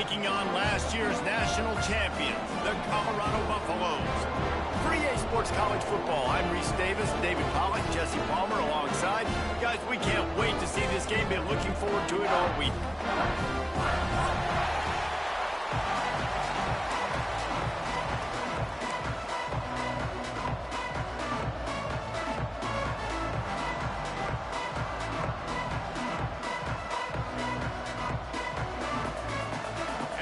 taking on last year's national champion, the Colorado Buffaloes. For EA Sports College Football, I'm Reese Davis, David Pollack, Jesse Palmer alongside. Guys, we can't wait to see this game. Been looking forward to it all week.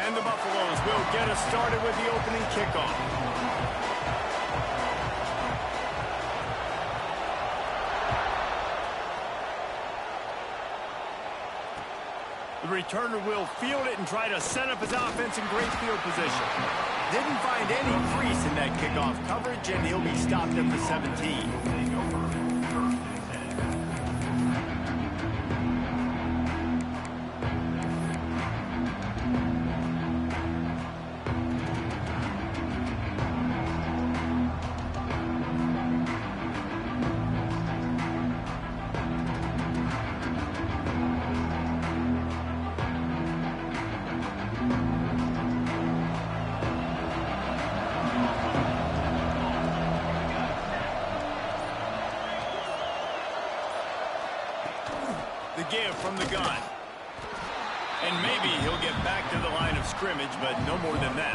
And the Buffaloes will get us started with the opening kickoff. The returner will field it and try to set up his offense in great field position. Didn't find any crease in that kickoff coverage, and he'll be stopped at the 17. The give from the gun. And maybe he'll get back to the line of scrimmage, but no more than that.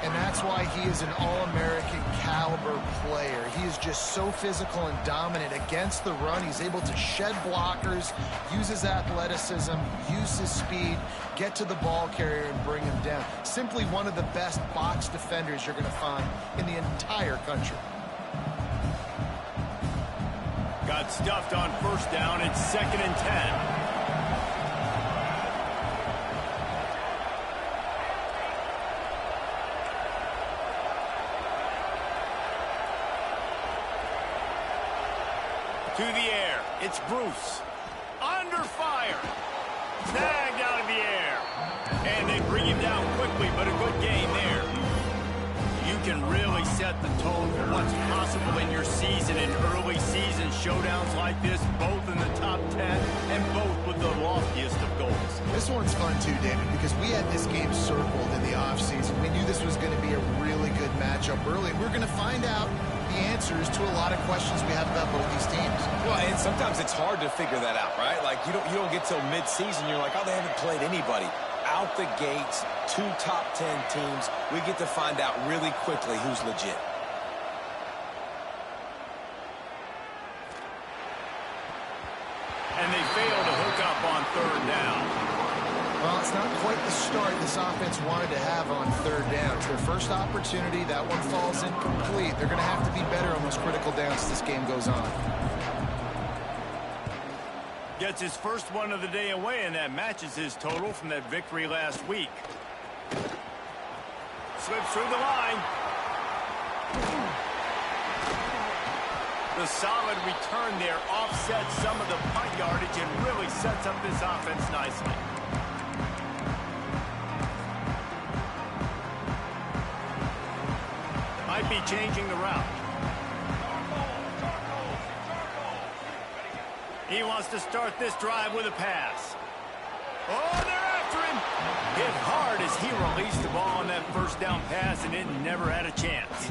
And that's why he is an All-American caliber player. He is just so physical and dominant against the run. He's able to shed blockers, use his athleticism, use his speed, get to the ball carrier and bring him down. Simply one of the best box defenders you're going to find in the entire country. Got stuffed on first down. It's 2nd and 10. To the air. It's Bruce. Under fire. Snagged out of the air. And they bring him down quickly, but a good gain there. You can really set the tone for what's possible in your season in early season showdowns like this, both in the top 10 and both with the loftiest of goals. This one's fun too, David, because we had this game circled in the offseason. We knew this was going to be a really good matchup early, and we're going to find out the answers to a lot of questions we have about both these teams. Well, and sometimes it's hard to figure that out, right? Like, you don't get till mid-season, you're like, oh, they haven't played anybody. Out the gates, 2 top 10 teams. We get to find out really quickly who's legit. And they fail to hook up on 3rd down. Well, it's not quite the start this offense wanted to have on 3rd down. It's their first opportunity. That one falls incomplete. They're going to have to be better on those critical downs as this game goes on. Gets his first one of the day away, and that matches his total from that victory last week. Slips through the line. The solid return there offsets some of the punt yardage and really sets up this offense nicely. Might be changing the route. He wants to start this drive with a pass. Oh, they're after him. Hit hard as he released the ball on that first down pass, and it never had a chance.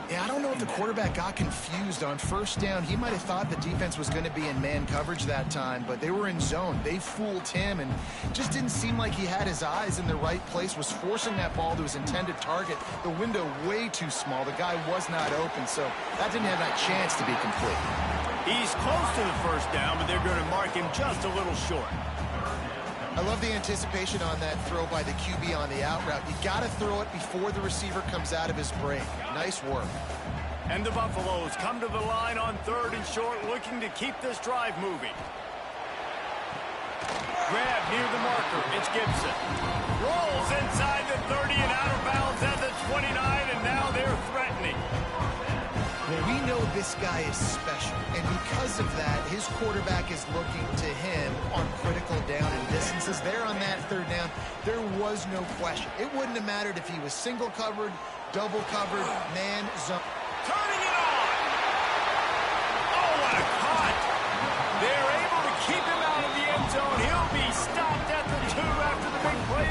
Yeah, I don't know if the quarterback got confused on first down. He might have thought the defense was going to be in man coverage that time, but they were in zone. They fooled him, and just didn't seem like he had his eyes in the right place, was forcing that ball to his intended target. The window way too small. The guy was not open, so that didn't have that chance to be complete. He's close to the first down, but they're going to mark him just a little short. I love the anticipation on that throw by the QB on the out route. You got to throw it before the receiver comes out of his break. Nice work. And the Buffaloes come to the line on 3rd and short, looking to keep this drive moving. Grab near the marker. It's Gibson. Rolls inside the 30 and out of bounds at the 29, and now they're threatening. Well, we know this guy is special, and because of that, his quarterback is looking to him on critical down and distances. There on that 3rd down, there was no question. It wouldn't have mattered if he was single covered, double covered, man, zone. Turning it on! Oh, what a cut! They're able to keep him out of the end zone. He'll be stopped at the 2 after the big play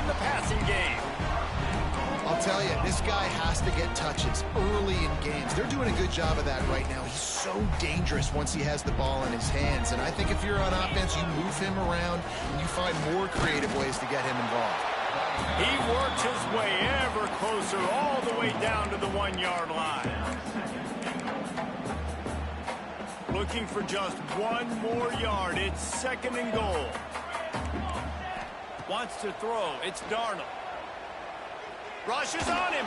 tell you, this guy has to get touches early in games. They're doing a good job of that right now. He's so dangerous once he has the ball in his hands. And I think if you're on offense, you move him around and you find more creative ways to get him involved. He works his way ever closer all the way down to the 1-yard line. Looking for just one more yard. It's 2nd and goal. Wants to throw. It's Darnold. Rushes on him.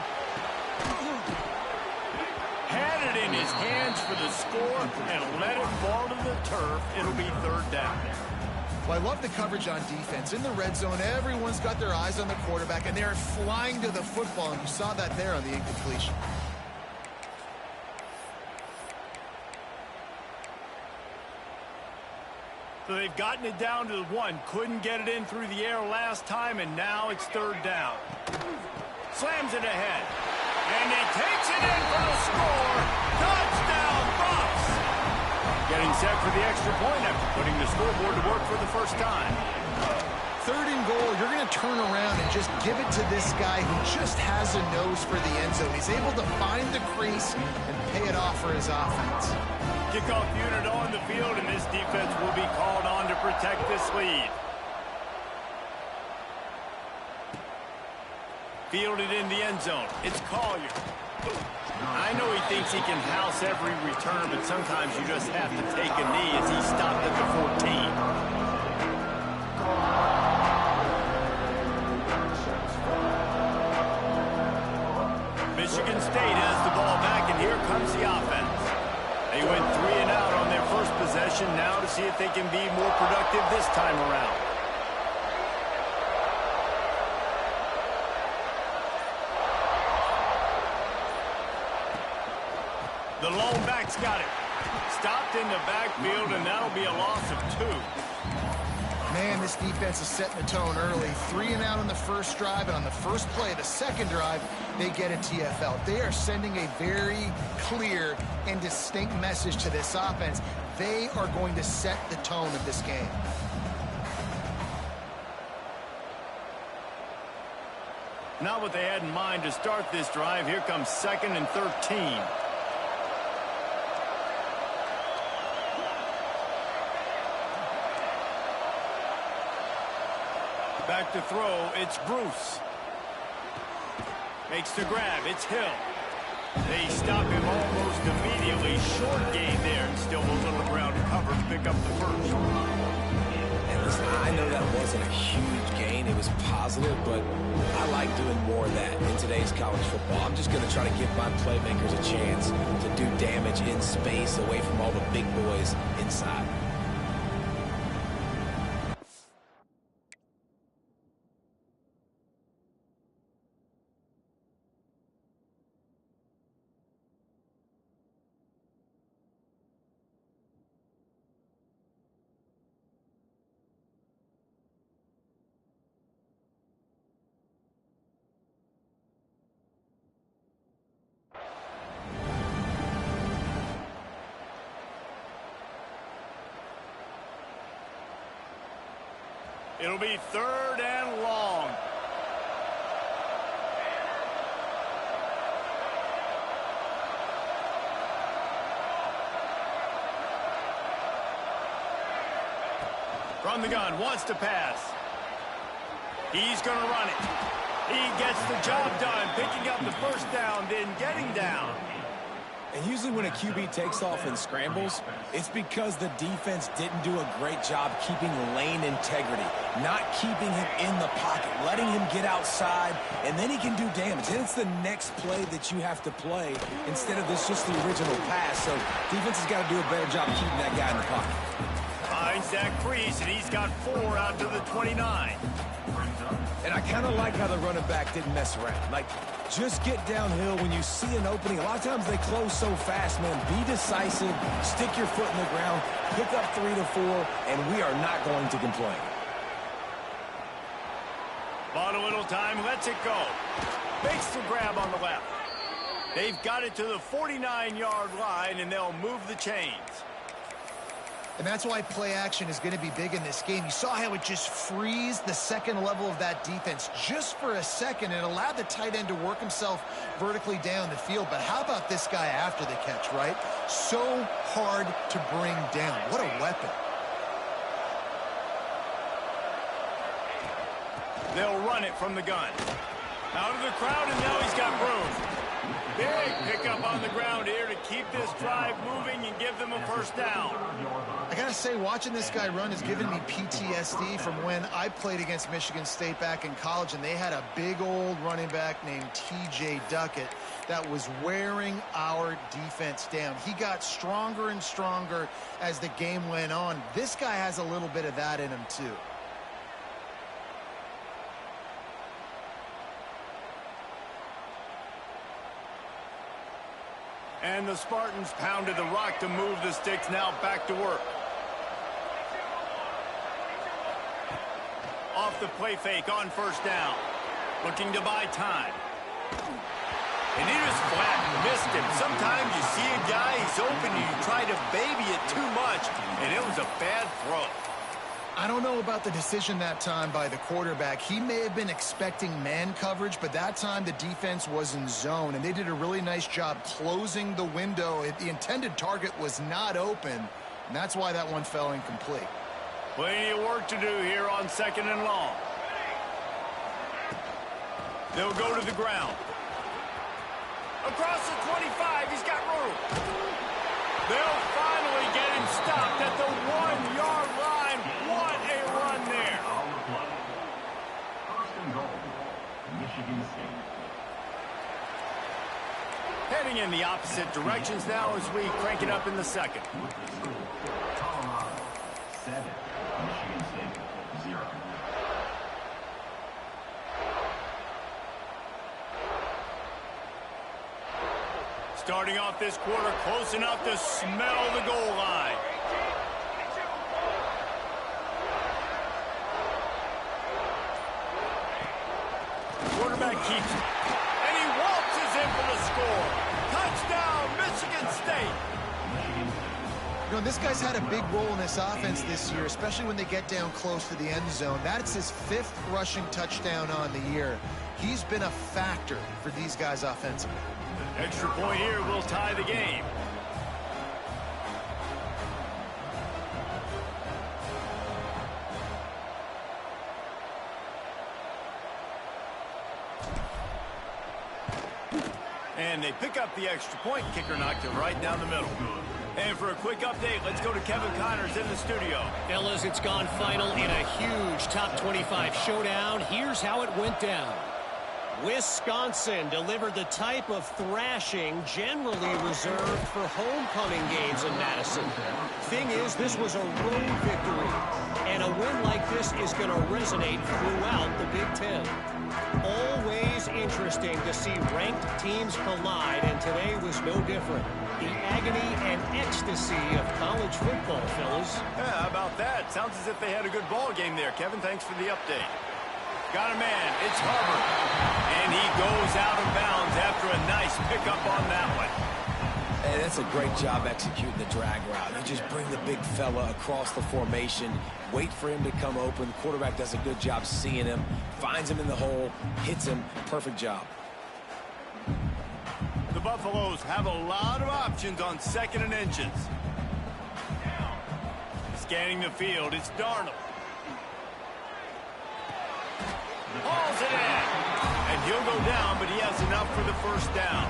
Had it in his hands for the score and let it fall to the turf. It'll be 3rd down. Well, I love the coverage on defense. In the red zone, everyone's got their eyes on the quarterback, and they're flying to the football, and you saw that there on the incompletion. So they've gotten it down to the 1. Couldn't get it in through the air last time, and now it's 3rd down. Slams it ahead. And he takes it in for the score. Touchdown, Bucs! Getting set for the extra point after putting the scoreboard to work for the first time. 3rd and goal, you're going to turn around and just give it to this guy who just has a nose for the end zone. He's able to find the crease and pay it off for his offense. Kickoff unit on the field, and this defense will be called on to protect this lead. Fielded in the end zone. It's Collier. I know he thinks he can house every return, but sometimes you just have to take a knee as he stopped at the 14. Michigan State has the ball back, and here comes the offense. They went 3 and out on their first possession, now to see if they can be more productive this time around. The lone back's got it. Stopped in the backfield, and that'll be a loss of 2. Man, this defense is setting the tone early. 3 and out on the first drive, and on the first play, the second drive, they get a TFL. They are sending a very clear and distinct message to this offense. They are going to set the tone of this game. Not what they had in mind to start this drive. Here comes 2nd and 13. Back to throw, it's Bruce. Makes the grab, it's Hill. They stop him almost immediately. Short gain there, and still a little ground to cover to pick up the first. And listen, I know that wasn't a huge gain. It was positive, but I like doing more of that in today's college football. I'm just going to try to give my playmakers a chance to do damage in space away from all the big boys inside. It'll be 3rd and long. From the gun, wants to pass. He's going to run it. He gets the job done, picking up the first down, then getting down. And usually when a QB takes off and scrambles, it's because the defense didn't do a great job keeping lane integrity, not keeping him in the pocket, letting him get outside, and then he can do damage. And it's the next play that you have to play instead of this just the original pass. So defense has got to do a better job keeping that guy in the pocket. Finds that crease, and he's got 4 out to the 29. And I kind of like how the running back didn't mess around. Like, just get downhill when you see an opening. A lot of times they close so fast, man. Be decisive, stick your foot in the ground, pick up 3 to 4, and we are not going to complain. Bought a little time, lets it go. Makes the grab on the left. They've got it to the 49-yard line, and they'll move the chains. And that's why play action is going to be big in this game. You saw how it just frees the second level of that defense just for a second and allowed the tight end to work himself vertically down the field. But how about this guy after the catch, right? So hard to bring down. What a weapon. They'll run it from the gun. Out of the crowd, and now he's got room. Big pickup on the ground here to keep this drive moving and give them a first down. I got to say, watching this guy run has given me PTSD from when I played against Michigan State back in college, and they had a big old running back named T.J. Duckett that was wearing our defense down. He got stronger and stronger as the game went on. This guy has a little bit of that in him, too. And the Spartans pounded the rock to move the sticks, now back to work. Off the play fake on first down. Looking to buy time. And he just flat missed him. Sometimes you see a guy, he's open, and you try to baby it too much, and it was a bad throw. I don't know about the decision that time by the quarterback. He may have been expecting man coverage, but that time the defense was in zone, and they did a really nice job closing the window. The intended target was not open, and that's why that one fell incomplete. Plenty of work to do here on second and long. They'll go to the ground. Across the 25, he's got room. They'll finally get him stopped at the 1-yard line. What a run there. First and goal, Michigan State. Heading in the opposite directions now as we crank it up in the second. Colorado 7, Michigan State 0. Starting off this quarter close enough to smell the goal line. Quarterback keeps it. And he waltzes in for the score. Touchdown, Michigan State. You know, this guy's had a big role in this offense this year, especially when they get down close to the end zone. That's his 5th rushing touchdown on the year. He's been a factor for these guys offensively. Extra point here will tie the game. And they pick up the extra point. Kicker knocked it right down the middle. And for a quick update, let's go to Kevin Connors in the studio. Fellas, it's gone final in a huge top 25 showdown. Here's how it went down. Wisconsin delivered the type of thrashing generally reserved for homecoming games in Madison. Thing is, this was a road victory, and a win like this is going to resonate throughout the Big Ten. Always interesting to see ranked teams collide, and today was no different. The agony and ecstasy of college football, fellas. Yeah, how about that? Sounds as if they had a good ball game there. Kevin, thanks for the update. Got a man. It's Hubbard. And he goes out of bounds after a nice pickup on that one. Hey, that's a great job executing the drag route. You just bring the big fella across the formation, wait for him to come open. The quarterback does a good job seeing him, finds him in the hole, hits him. Perfect job. The Buffaloes have a lot of options on second and inches. Scanning the field, it's Darnold. Hauls it in. And he'll go down, but he has enough for the first down.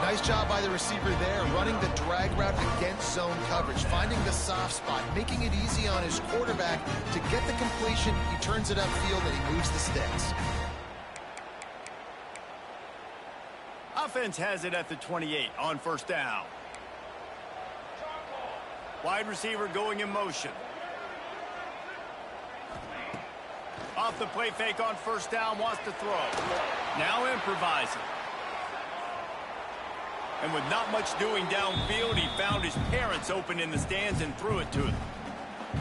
Nice job by the receiver there, running the drag route against zone coverage, finding the soft spot, making it easy on his quarterback to get the completion. He turns it upfield and he moves the sticks. Offense has it at the 28 on first down. Wide receiver going in motion. Off the play fake on first down, wants to throw. Now improvising. And with not much doing downfield, he found his parents open in the stands and threw it to them.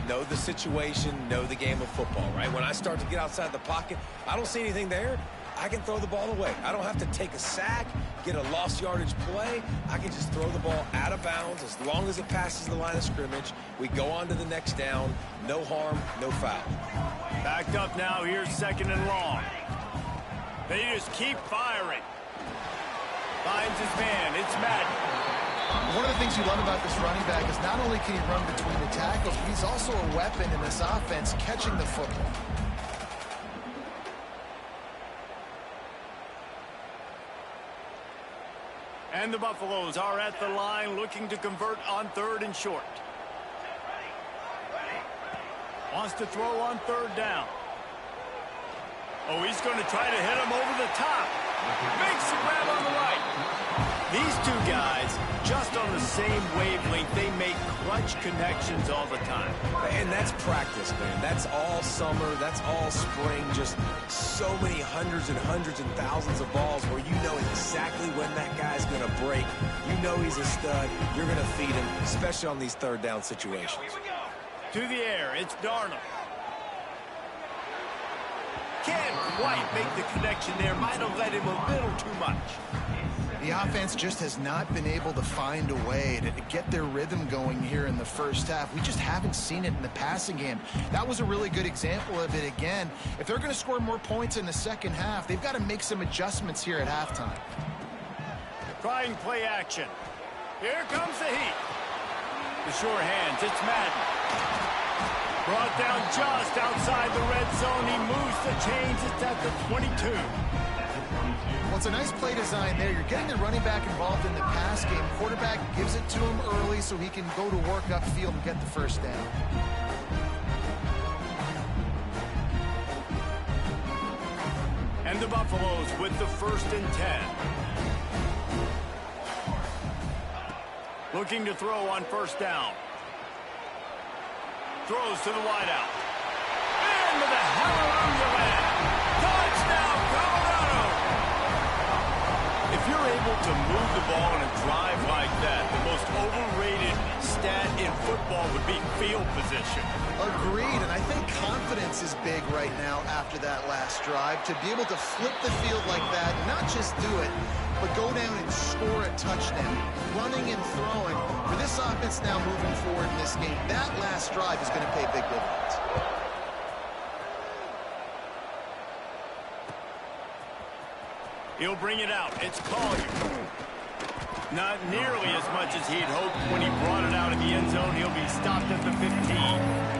Know the situation, know the game of football, right? When I start to get outside the pocket, I don't see anything there. I can throw the ball away. I don't have to take a sack, get a lost yardage play. I can just throw the ball out of bounds as long as it passes the line of scrimmage. We go on to the next down. No harm, no foul. Backed up now. Here's 2nd and long. They just keep firing. Finds his man. It's Madden. One of the things you love about this running back is not only can he run between the tackles, but he's also a weapon in this offense catching the football. And the Buffaloes are at the line looking to convert on 3rd and short. Wants to throw on 3rd down. Oh, he's going to try to hit him over the top. Makes a grab on the right. These two guys, just on the same wavelength, they make clutch connections all the time. And that's practice, man. That's all summer. That's all spring. Just so many hundreds and thousands of balls where you know exactly when that guy's going to break. You know he's a stud. You're going to feed him, especially on these 3rd down situations. To the air, it's Darnold. Can't quite make the connection there. Might have let him a little too much. The offense just has not been able to find a way to get their rhythm going here in the first half. We just haven't seen it in the passing game. That was a really good example of it again. If they're going to score more points in the second half, they've got to make some adjustments here at halftime. Trying play action. Here comes the heat. The sure hands, it's Madden. Brought down just outside the red zone. He moves the chains. It's at the 22. Well, it's a nice play design there. You're getting the running back involved in the pass game. Quarterback gives it to him early so he can go to work upfield and get the first down. And the Buffaloes with the 1st and 10. Looking to throw on 1st down. Throws to the wideout. Into the hallelujah land. Touchdown, Colorado! If you're able to move the ball in a drive like that, the most overrated stat in football would be field position. Agreed, and I think confidence is big right now after that last drive. To be able to flip the field like that, not just do it, but go down and score a touchdown, running and throwing. For this offense now moving forward in this game, that last drive is going to pay big dividends. He'll bring it out. It's Collier. Not nearly as much as he'd hoped when he brought it out of the end zone. He'll be stopped at the 15.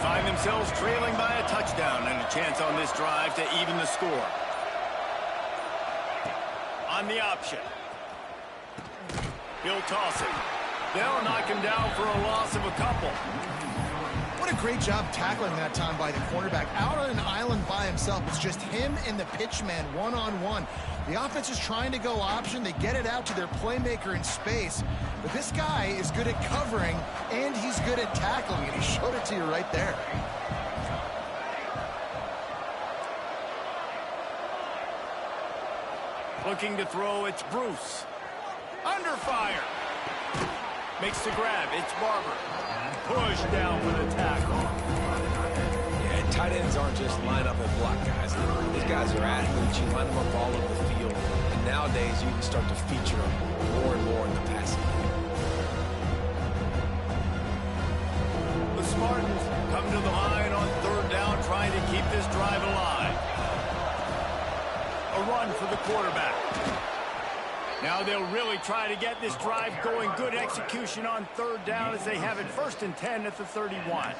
Find themselves trailing by a touchdown and a chance on this drive to even the score. On the option. He'll toss it. They'll knock him down for a loss of a couple. What a great job tackling that time by the cornerback. Out on an island by himself. It's just him and the pitchman one-on-one. The offense is trying to go option. They get it out to their playmaker in space. But this guy is good at covering, and he's good at tackling, and he showed it to you right there. Looking to throw, it's Bruce. Under fire. Makes the grab, it's Barber. Push down for the tackle. Yeah, tight ends aren't just line up and block guys. These guys are athletes. You line them up all over the field. And nowadays, you can start to feature them more and more in the passing game. The Spartans come to the line on 3rd down, trying to keep this drive alive. A run for the quarterback. Now they'll really try to get this drive going. Good execution on 3rd down as they have it 1st and 10 at the 31.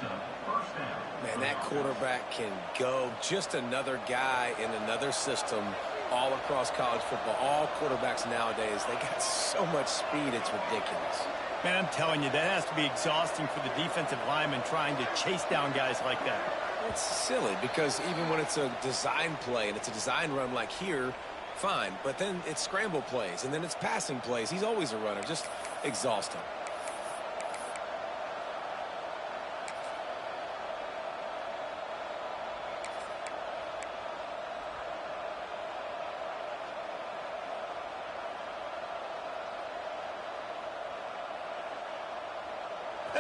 Man, that quarterback can go. Just another guy in another system all across college football. All quarterbacks nowadays, they got so much speed, it's ridiculous. Man, I'm telling you, that has to be exhausting for the defensive lineman trying to chase down guys like that. It's silly because even when it's a design play and it's a design run like here, fine. But then it's scramble plays and then it's passing plays. He's always a runner. Just exhausting.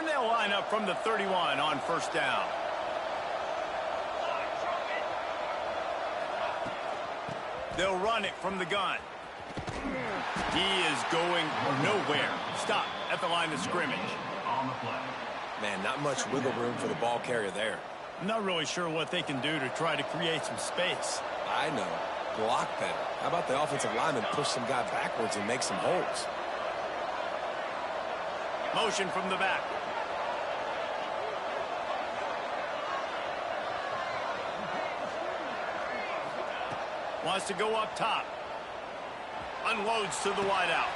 And they'll line up from the 31 on first down. They'll run it from the gun. He is going nowhere. Stop at the line of scrimmage. On the play. Man, not much wiggle room for the ball carrier there. I'm not really sure what they can do to try to create some space. I know. Block better. How about the offensive lineman push some guy backwards and make some holes? Motion from the back. Wants to go up top. Unloads to the wideout.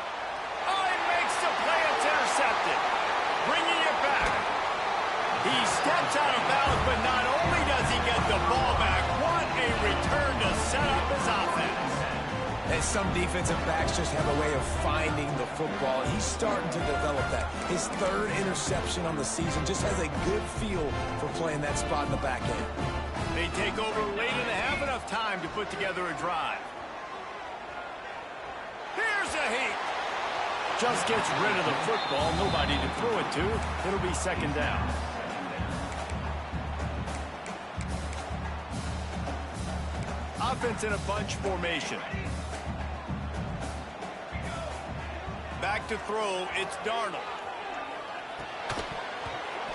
Oh, he makes the play. It's intercepted. Bringing it back. He steps out of bounds, but not only does he get the ball back, what a return to set up his offense. And some defensive backs just have a way of finding the football. He's starting to develop that. His third interception on the season just has a good feel for playing that spot in the back end. They take over late and have enough time to put together a drive. Here's a heat. Just gets rid of the football. Nobody to throw it to. It'll be second down. Offense in a bunch formation. Back to throw. It's Darnold.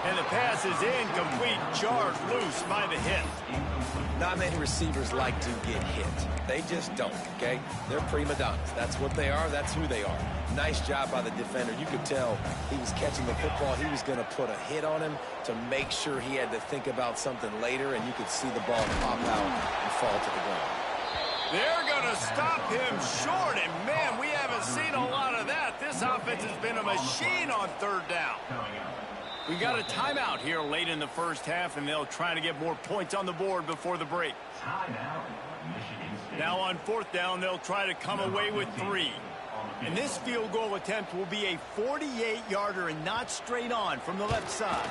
And the pass is incomplete. Jarred loose by the hit. Not many receivers like to get hit. They just don't, okay? They're prima donnas. That's what they are. That's who they are. Nice job by the defender. You could tell he was catching the football. He was going to put a hit on him to make sure he had to think about something later, and you could see the ball pop out and fall to the ground. They're going to stop him short, and man, we haven't seen a lot of that. This offense has been a machine on third down. We got a timeout here late in the first half, and they'll try to get more points on the board before the break. Now on fourth down, they'll try to come away with 3. And this field goal attempt will be a 48-yarder and not straight on from the left side.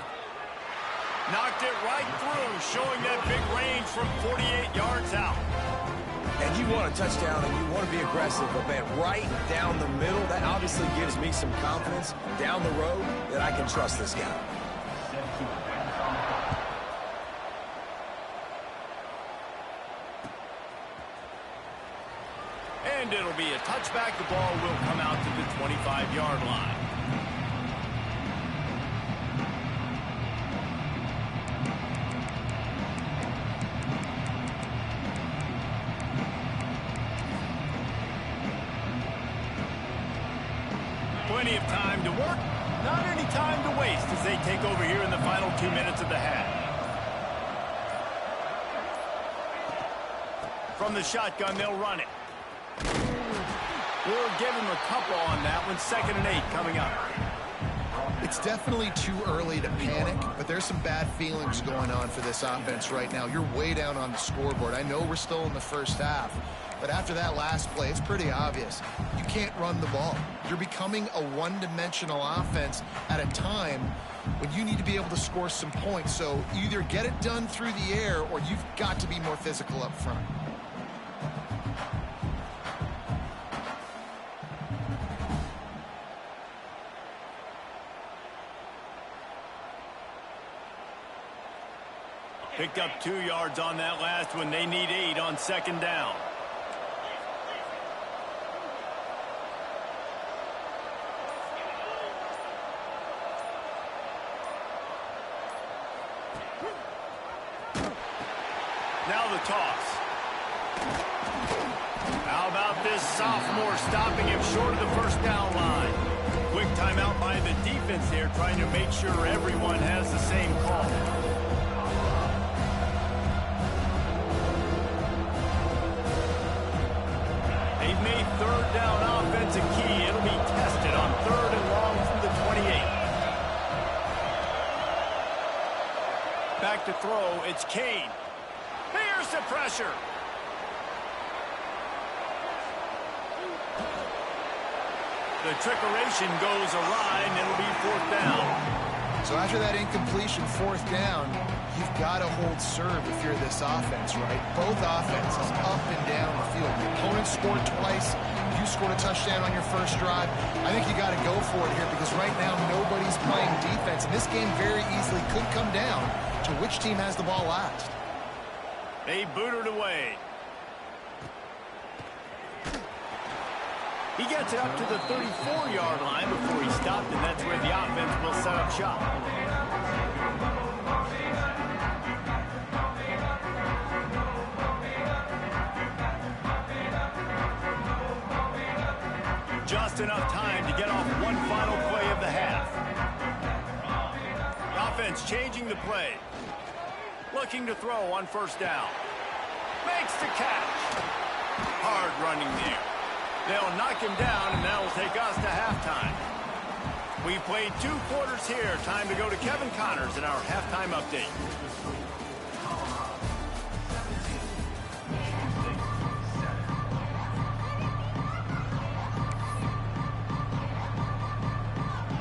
Knocked it right through, showing that big range from 48 yards out. And you want a touchdown and you want to be aggressive, but man, right down the middle, that obviously gives me some confidence down the road that I can trust this guy. And it'll be a touchback. The ball will come out to the 25-yard line. Plenty of time to work, not any time to waste as they take over here in the final 2 minutes of the half. From the shotgun, they'll run it. We'll give him a couple on that one. 2nd and 8 coming up. It's definitely too early to panic, but there's some bad feelings going on for this offense right now. You're way down on the scoreboard. I know we're still in the first half, but after that last play, it's pretty obvious. You can't run the ball. You're becoming a one-dimensional offense at a time when you need to be able to score some points. So either get it done through the air or you've got to be more physical up front. Picked up 2 yards on that last one. They need 8 on 2nd down. Now the toss. How about this sophomore stopping him short of the first down line? Quick timeout by the defense here, trying to make sure everyone has the same call. They've made 3rd down offense a key. It'll be tested on 3rd and long from the 28. Back to throw. It's Kane. Here's the pressure. The trickeration goes awry, and it'll be 4th down. So So after that incompletion, fourth down, you've got to hold serve if you're this offense, right? Both offenses up and down the field. The opponent scored twice. You scored a touchdown on your first drive. I think you got to go for it here because right now nobody's playing defense. And this game very easily could come down to which team has the ball last. They booted away. He gets it up to the 34-yard line before he stopped, and that's where the offense will set up shop. Just enough time to get off one final play of the half. The offense changing the play. Looking to throw on first down. Makes the catch. Hard running there. They'll knock him down, and that'll take us to halftime. We've played 2 quarters here. Time to go to Kevin Connors in our halftime update.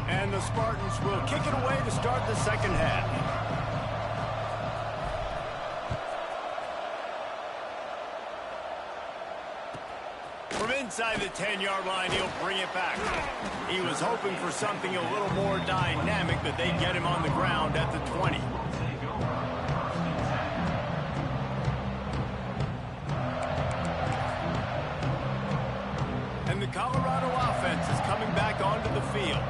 And the Spartans will kick it away to start the second half. From inside the 10-yard line, he'll bring it back. He was hoping for something a little more dynamic, but they get him on the ground at the 20. And the Colorado offense is coming back onto the field.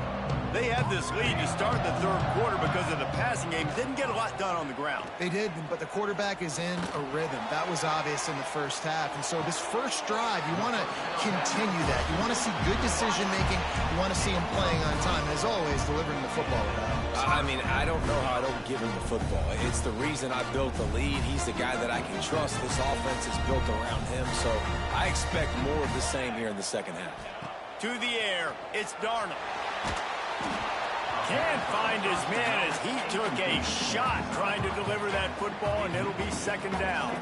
They had this lead to start the third quarter because of the passing game. Didn't get a lot done on the ground. They did, but the quarterback is in a rhythm. That was obvious in the first half. And so this first drive, you want to continue that. You want to see good decision-making. You want to see him playing on time. And as always, delivering the football. I mean, I don't know how I don't give him the football. It's the reason I built the lead. He's the guy that I can trust. This offense is built around him. So I expect more of the same here in the second half. To the air, it's Darnold. Can't find his man as he took a shot trying to deliver that football, and it'll be second down.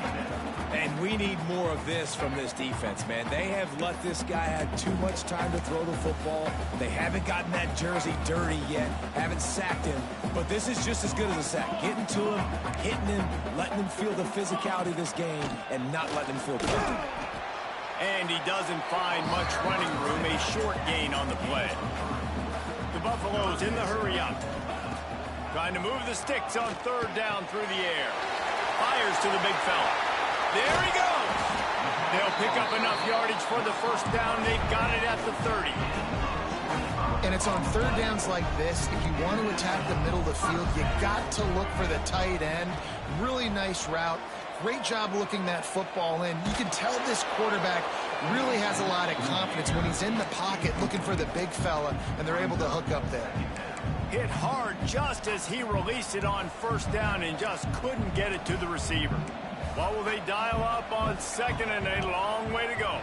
And we need more of this from this defense, man. They have let this guy have too much time to throw the football. They haven't gotten that jersey dirty yet, haven't sacked him. But this is just as good as a sack. Getting to him, hitting him, letting him feel the physicality of this game, and not letting him feel comfortable. And he doesn't find much running room, a short gain on the play. The Buffaloes in the hurry-up. Trying to move the sticks on third down through the air. Fires to the big fella. There he goes. They'll pick up enough yardage for the first down. They've got it at the 30. And it's on third downs like this. If you want to attack the middle of the field, you got to look for the tight end. Really nice route. Great job looking that football in. You can tell this quarterback really has a lot of confidence when he's in the pocket looking for the big fella, and they're able to hook up there. Hit hard just as he released it on first down and just couldn't get it to the receiver. What will they dial up on second, and a long way to go.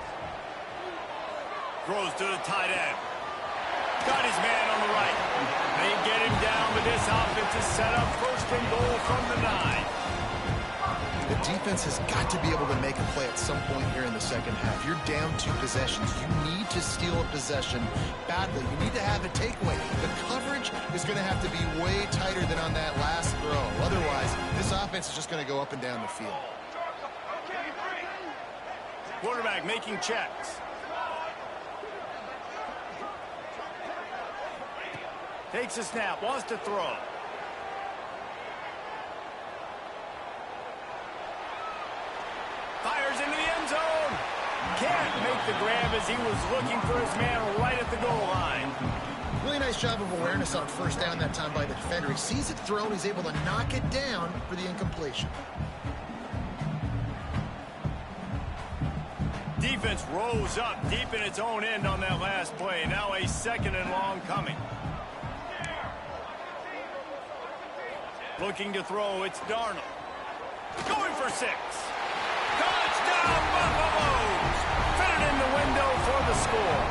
Throws to the tight end. Got his man on the right. They get him down, but this offense is set up first and goal from the 9. The defense has got to be able to make a play at some point here in the second half. You're down 2 possessions. You need to steal a possession badly. You need to have a takeaway. The coverage is going to have to be way tighter than on that last throw. Otherwise, this offense is just going to go up and down the field. Quarterback making checks. Takes a snap, wants to throw. Fires into the end zone. Can't make the grab as he was looking for his man right at the goal line. Really nice job of awareness on first down that time by the defender. He sees it thrown. He's able to knock it down for the incompletion. Defense rose up deep in its own end on that last play. Now a second and long coming. Looking to throw, it's Darnold. Going for 6. Touchdown, Buffaloes! Fit it in the window for the score.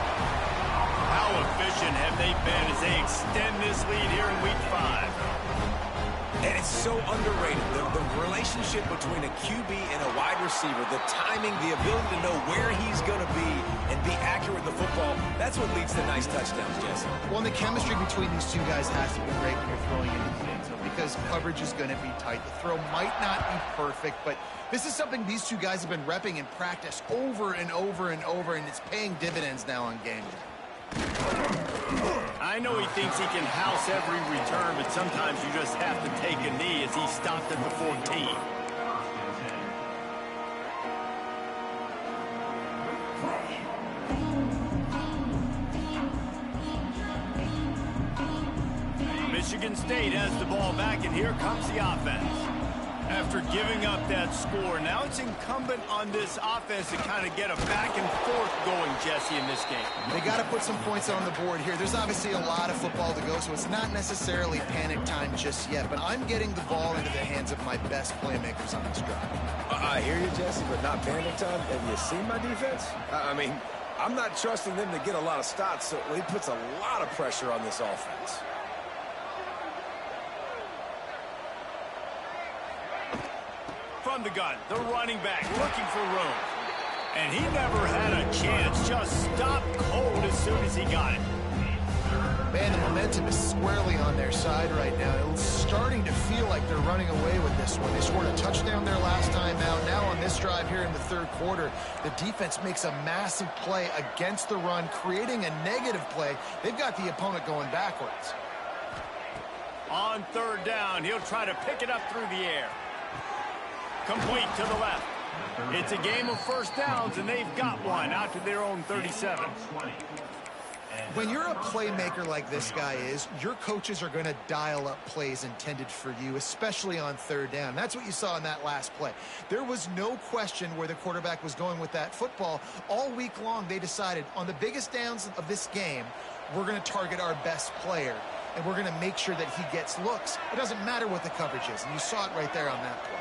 How efficient have they been as they extend this lead here in Week 5? And it's so underrated. The relationship between a QB and a wide receiver, the timing, the ability to know where he's going to be and be accurate with the football, that's what leads to nice touchdowns, Jesse. Well, the chemistry between these two guys has to be great when you're throwing into the end zone because coverage is going to be tight. The throw might not be perfect, but this is something these two guys have been repping in practice over and over and over, and it's paying dividends now on game day. I know he thinks he can house every return, but sometimes you just have to take a knee as he stopped at the 14. Michigan State has the ball back, and here comes the offense. After giving up that score, now it's incumbent on this offense to kind of get a back and forth going, Jesse, in this game. They got to put some points on the board here. There's obviously a lot of football to go, so it's not necessarily panic time just yet, but I'm getting the ball into the hands of my best playmakers on this drive. I hear you, Jesse, but not panic time. Have you seen my defense? I mean, I'm not trusting them to get a lot of stops, so he puts a lot of pressure on this offense. From the gun, the running back looking for room. And he never had a chance, just stopped cold as soon as he got it. Man, the momentum is squarely on their side right now. It's starting to feel like they're running away with this one. They scored a touchdown their last time out. Now on this drive here in the third quarter, the defense makes a massive play against the run, creating a negative play. They've got the opponent going backwards. On third down, he'll try to pick it up through the air. Complete to the left. It's a game of first downs, and they've got one out to their own 37. When you're a playmaker like this guy is, your coaches are going to dial up plays intended for you, especially on third down. That's what you saw in that last play. There was no question where the quarterback was going with that football. All week long, they decided on the biggest downs of this game, we're going to target our best player, and we're going to make sure that he gets looks. It doesn't matter what the coverage is, and you saw it right there on that play.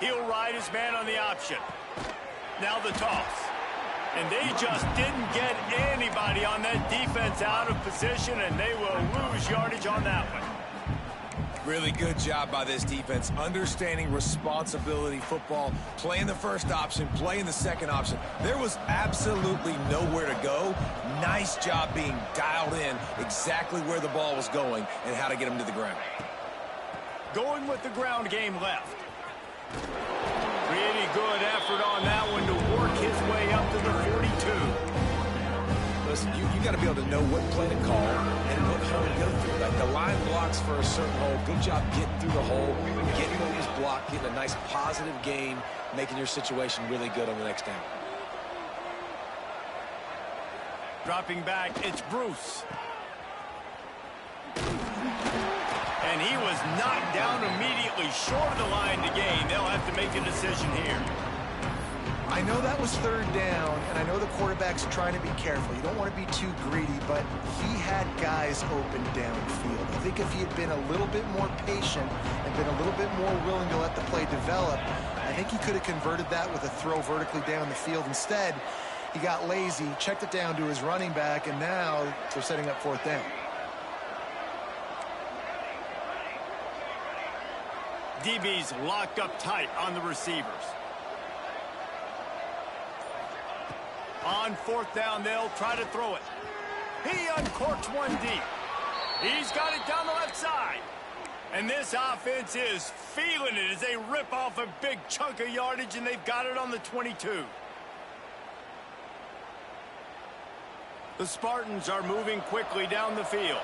He'll ride his man on the option. Now the toss. And they just didn't get anybody on that defense out of position, and they will lose yardage on that one. Really good job by this defense, understanding responsibility football, playing the first option, playing the second option. There was absolutely nowhere to go. Nice job being dialed in exactly where the ball was going and how to get him to the ground. Going with the ground game left. Pretty good effort on that one to work his way up to the 42. Listen, you got to be able to know what play to call and what hole to go through. Like the line blocks for a certain hole. Good job getting through the hole, getting what was blocked, getting a nice positive gain, making your situation really good on the next down. Dropping back, it's Bruce. And he was knocked down immediately short of the line to gain. They'll have to make a decision here. I know that was third down, and I know the quarterback's trying to be careful. You don't want to be too greedy, but he had guys open downfield. I think if he had been a little bit more patient and been a little bit more willing to let the play develop, I think he could have converted that with a throw vertically down the field. Instead, he got lazy, checked it down to his running back, and now they're setting up fourth down. DB's locked up tight on the receivers. On fourth down, they'll try to throw it. He uncorks one deep. He's got it down the left side. And this offense is feeling it as they rip off a big chunk of yardage, and they've got it on the 22. The Spartans are moving quickly down the field.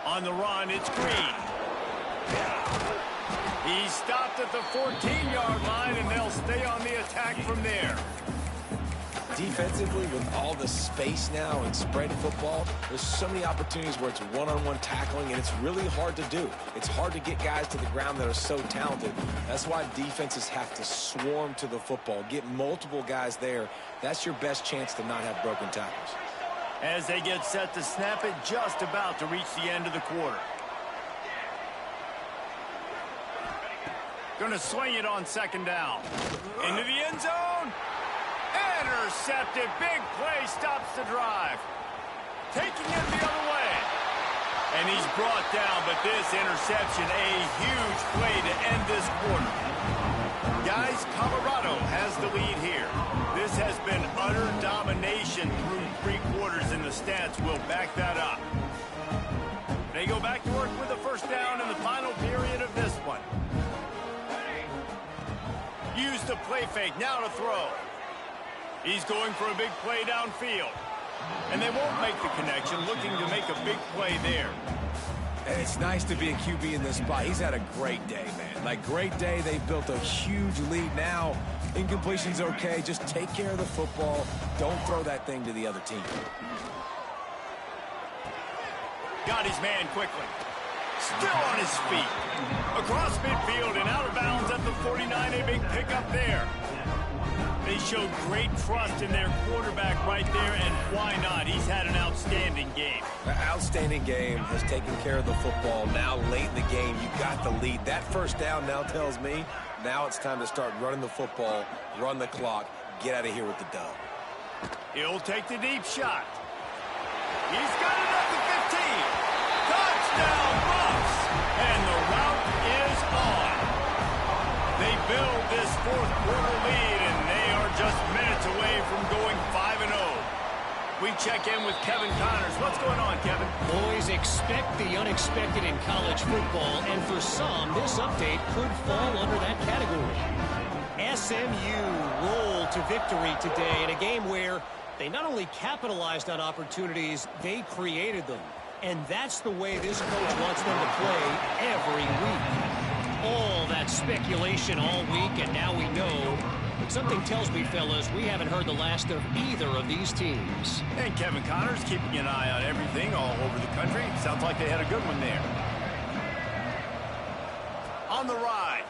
On the run, it's Green. He stopped at the 14-yard line, and they'll stay on the attack from there. Defensively, with all the space now and spread football, there's so many opportunities where it's one-on-one tackling, and it's really hard to do. It's hard to get guys to the ground that are so talented. That's why defenses have to swarm to the football, get multiple guys there. That's your best chance to not have broken tackles. As they get set to snap it, just about to reach the end of the quarter. Gonna swing it on second down. Into the end zone. Intercepted. Big play stops the drive. Taking it the other way. And he's brought down, but this interception, a huge play to end this quarter. Guys, Colorado has the lead here. This has been utter domination through 3 quarters, and the stats will back that up. They go back to work with a first down in the final period of this one. Use the play fake, now to throw. He's going for a big play downfield. And they won't make the connection, looking to make a big play there. And it's nice to be a QB in this spot. He's had a great day, man. Like, great day. They've built a huge lead now. Incompletion's okay. Just take care of the football. Don't throw that thing to the other team. Got his man quickly. Still on his feet. Across midfield and out of bounds at the 49. A big pickup there. They showed great trust in their quarterback right there, and why not? He's had an outstanding game. An outstanding game, has taken care of the football. Now, late in the game, you got the lead. That first down now tells me now it's time to start running the football, run the clock, get out of here with the dub. He'll take the deep shot. He's got it at the 15. Touchdown, Bucks! And the route is on. They build this 4th quarter lead, and they are just minutes away from going 5-0. We check in with Kevin Connors. What's going on, Kevin? Boys, expect the unexpected in college football, and for some, this update could fall under that category. SMU rolled to victory today in a game where they not only capitalized on opportunities, they created them. And that's the way this coach wants them to play every week. All that speculation all week, and now we know. But something tells me, fellas, we haven't heard the last of either of these teams. And Kevin Connors keeping an eye on everything all over the country. Sounds like they had a good one there. On the ride.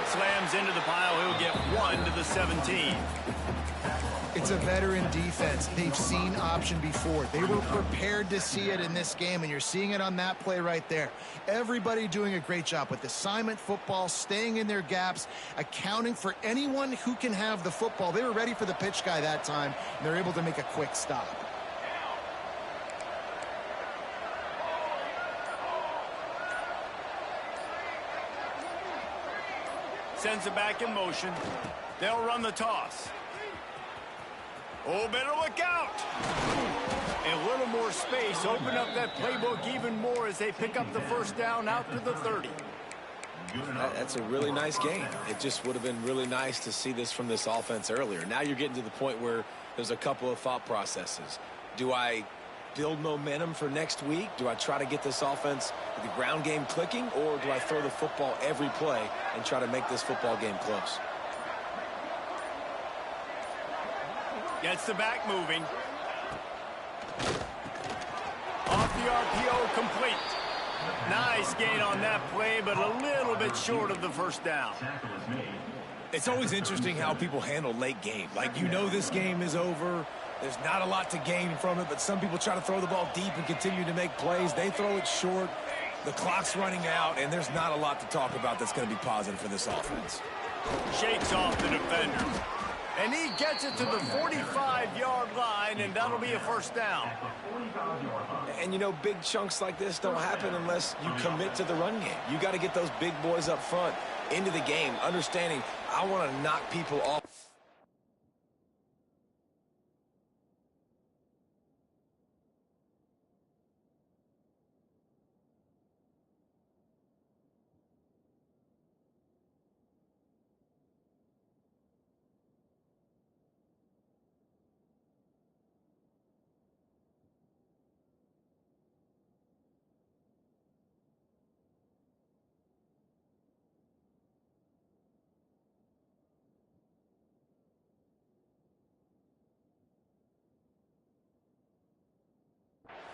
Slams into the pile. He'll get 1 to the 17. It's a veteran defense. They've seen option before. They were prepared to see it in this game, and you're seeing it on that play right there. Everybody doing a great job with assignment football, staying in their gaps, accounting for anyone who can have the football. They were ready for the pitch guy that time, and they're able to make a quick stop. Sends it back in motion. They'll run the toss. Oh, better look out. A little more space. Open up that playbook even more as they pick up the first down out to the 30. That's a really nice game. It just would have been really nice to see this from this offense earlier. Now you're getting to the point where there's a couple of thought processes. Do I build momentum for next week? Do I try to get this offense, the ground game clicking, or do I throw the football every play and try to make this football game close? Gets the back moving. Off the RPO, complete. Nice gain on that play, but a little bit short of the first down. It's always interesting how people handle late game. Like, you know this game is over. There's not a lot to gain from it, but some people try to throw the ball deep and continue to make plays. They throw it short. The clock's running out, and there's not a lot to talk about that's going to be positive for this offense. Shakes off the defender. And he gets it to the 45-yard line, and that'll be a first down. And, you know, big chunks like this don't happen unless you commit to the run game. You got to get those big boys up front into the game, understanding I want to knock people off.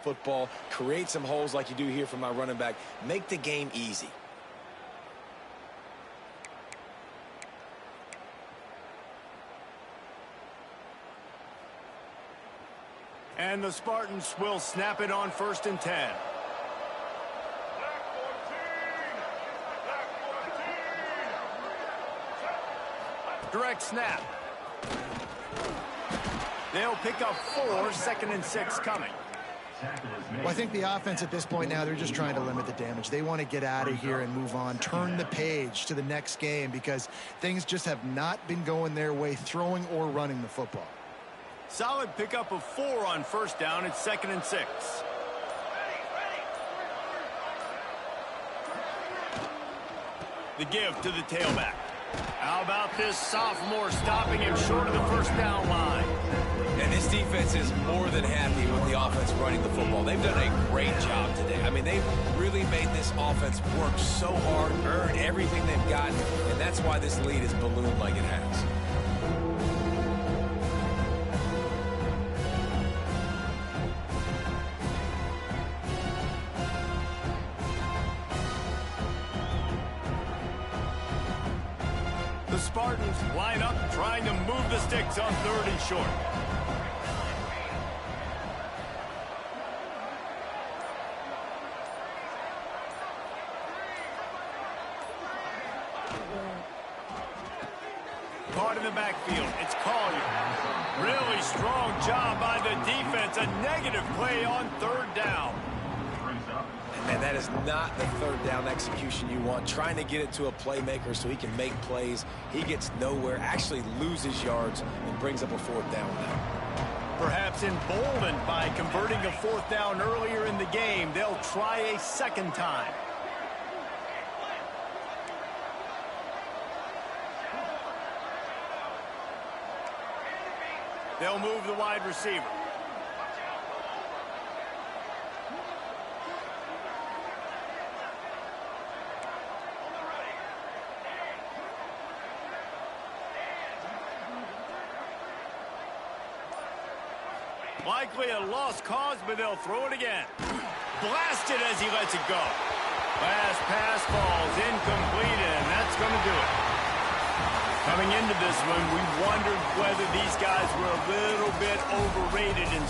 Football, create some holes like you do here for my running back. Make the game easy. And the Spartans will snap it on 1st and 10. Direct snap. They'll pick up 4, 2nd and 6 coming. Well, I think the offense at this point now, they're just trying to limit the damage. They want to get out of here and move on, turn the page to the next game because things just have not been going their way, throwing or running the football. Solid pickup of 4 on 1st down. It's 2nd and 6. The give to the tailback. How about this sophomore stopping him short of the 1st down line? And this defense is more than happy with the offense running the football. They've done a great job today. I mean, they've really made this offense work so hard, earn everything they've got, and that's why this lead is ballooned like it has. The Spartans line up, trying to move the sticks on 3rd and short. Caught in the backfield. It's Collier. Really strong job by the defense. A negative play on 3rd down. And that is not the 3rd down execution you want. Trying to get it to a playmaker so he can make plays. He gets nowhere, actually loses yards, and brings up a 4th down now. Perhaps emboldened by converting a 4th down earlier in the game, they'll try a 2nd time. They'll move the wide receiver. Likely a lost cause, but they'll throw it again. Blasted as he lets it go. Last pass falls incomplete, and that's going to do it. Coming into this one, we wondered whether these guys were a little bit overrated in